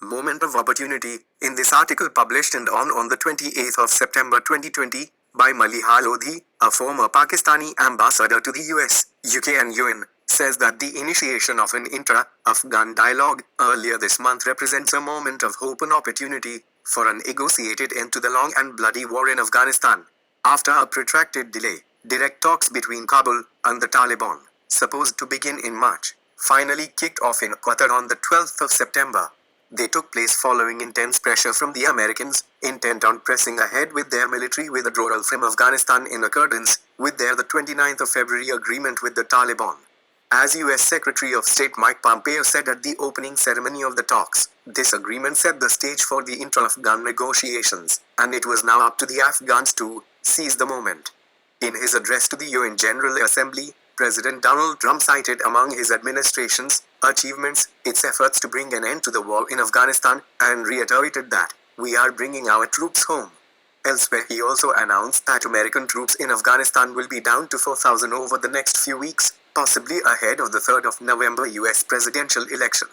moment of opportunity, in this article published and on the 28th of September 2020 by Maliha Lodhi, a former Pakistani ambassador to the US, UK and UN, says that the initiation of an intra-Afghan dialogue earlier this month represents a moment of hope and opportunity for a negotiated end to the long and bloody war in Afghanistan. After a protracted delay, direct talks between Kabul and the Taliban, supposed to begin in March, finally kicked off in Qatar on the 12th of September. They took place following intense pressure from the Americans, intent on pressing ahead with their military withdrawal from Afghanistan in accordance with their 29th of February agreement with the Taliban. As US Secretary of State Mike Pompeo said at the opening ceremony of the talks, this agreement set the stage for the intra-Afghan negotiations, and it was now up to the Afghans to seize the moment. In his address to the UN General Assembly, President Donald Trump cited among his administration's achievements its efforts to bring an end to the war in Afghanistan and reiterated that we are bringing our troops home. Elsewhere, he also announced that American troops in Afghanistan will be down to 4,000 over the next few weeks, possibly ahead of the 3rd of November US presidential election.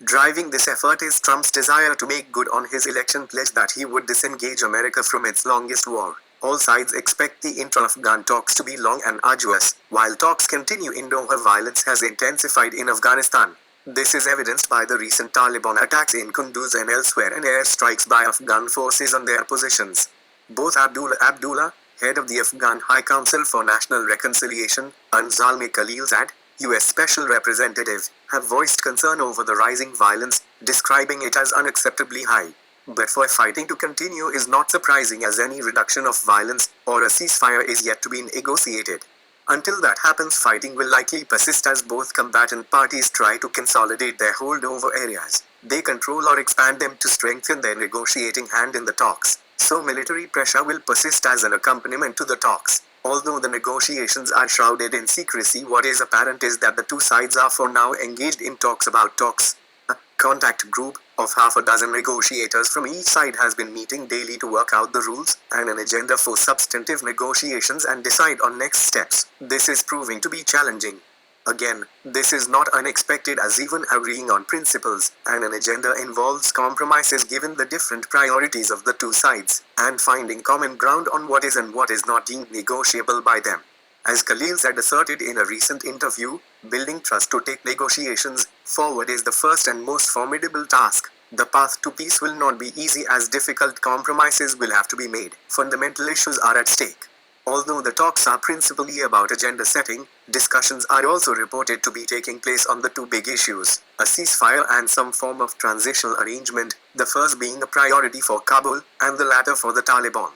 Driving this effort is Trump's desire to make good on his election pledge that he would disengage America from its longest war. All sides expect the intra-Afghan talks to be long and arduous. While talks continue in Doha, violence has intensified in Afghanistan. This is evidenced by the recent Taliban attacks in Kunduz and elsewhere and airstrikes by Afghan forces on their positions. Both Abdullah, head of the Afghan High Council for National Reconciliation, and Zalmay Khalilzad, US Special Representative, have voiced concern over the rising violence, describing it as unacceptably high. But for fighting to continue is not surprising, as any reduction of violence or a ceasefire is yet to be negotiated. Until that happens, fighting will likely persist as both combatant parties try to consolidate their hold over areas they control or expand them to strengthen their negotiating hand in the talks. So military pressure will persist as an accompaniment to the talks. Although the negotiations are shrouded in secrecy, what is apparent is that the two sides are for now engaged in talks about talks. A contact group of half a dozen negotiators from each side has been meeting daily to work out the rules and an agenda for substantive negotiations and decide on next steps. This is proving to be challenging. Again, this is not unexpected, as even agreeing on principles and an agenda involves compromises given the different priorities of the two sides, and finding common ground on what is and what is not deemed negotiable by them. As Khalilzad asserted in a recent interview, building trust to take negotiations forward is the first and most formidable task. The path to peace will not be easy, as difficult compromises will have to be made. Fundamental issues are at stake. Although the talks are principally about agenda setting, discussions are also reported to be taking place on the two big issues: a ceasefire and some form of transitional arrangement, the first being a priority for Kabul and the latter for the Taliban.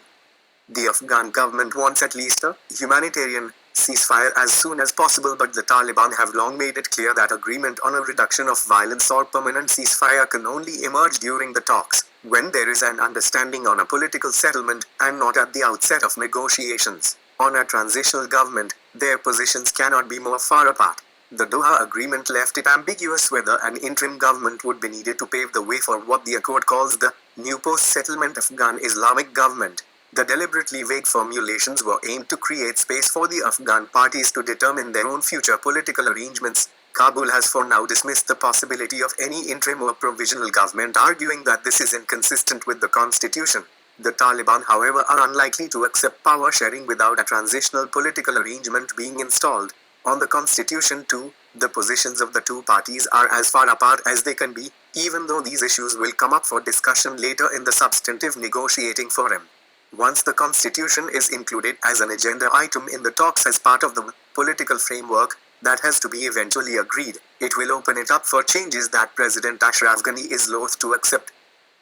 The Afghan government wants at least a humanitarian ceasefire as soon as possible, but the Taliban have long made it clear that agreement on a reduction of violence or permanent ceasefire can only emerge during the talks, when there is an understanding on a political settlement and not at the outset of negotiations. On a transitional government, their positions cannot be more far apart. The Doha agreement left it ambiguous whether an interim government would be needed to pave the way for what the accord calls the new post-settlement Afghan Islamic government. The deliberately vague formulations were aimed to create space for the Afghan parties to determine their own future political arrangements. Kabul has for now dismissed the possibility of any interim or provisional government, arguing that this is inconsistent with the constitution. The Taliban, however, are unlikely to accept power sharing without a transitional political arrangement being installed. On the constitution too, the positions of the two parties are as far apart as they can be, even though these issues will come up for discussion later in the substantive negotiating forum. Once the constitution is included as an agenda item in the talks as part of the political framework that has to be eventually agreed, it will open it up for changes that President Ashraf Ghani is loath to accept.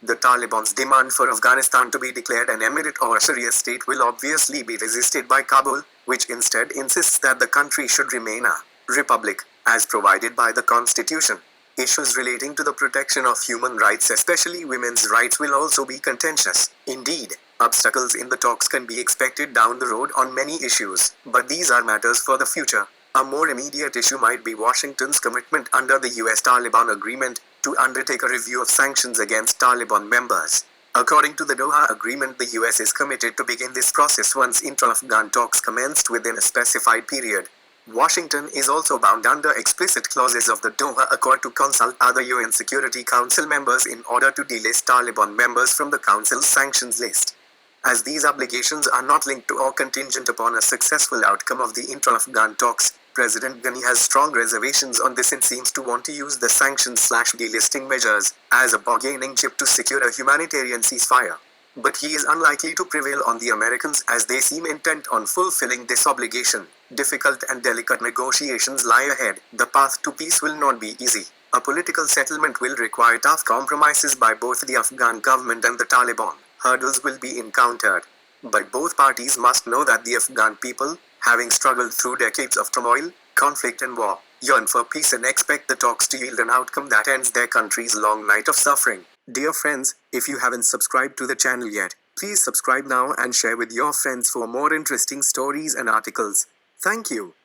The Taliban's demand for Afghanistan to be declared an emirate or a Sharia state will obviously be resisted by Kabul, which instead insists that the country should remain a republic, as provided by the constitution. Issues relating to the protection of human rights, especially women's rights, will also be contentious. Indeed, obstacles in the talks can be expected down the road on many issues, but these are matters for the future. A more immediate issue might be Washington's commitment under the US-Taliban agreement to undertake a review of sanctions against Taliban members. According to the Doha agreement, the US is committed to begin this process once intra-Afghan talks commenced within a specified period. Washington is also bound under explicit clauses of the Doha Accord to consult other UN Security Council members in order to delist Taliban members from the Council's sanctions list. As these obligations are not linked to or contingent upon a successful outcome of the intra-Afghan talks, President Ghani has strong reservations on this and seems to want to use the sanctions/delisting measures as a bargaining chip to secure a humanitarian ceasefire. But he is unlikely to prevail on the Americans as they seem intent on fulfilling this obligation. Difficult and delicate negotiations lie ahead. The path to peace will not be easy. A political settlement will require tough compromises by both the Afghan government and the Taliban. Hurdles will be encountered. But both parties must know that the Afghan people, having struggled through decades of turmoil, conflict and war, yearn for peace and expect the talks to yield an outcome that ends their country's long night of suffering. Dear friends, if you haven't subscribed to the channel yet, please subscribe now and share with your friends for more interesting stories and articles. Thank you.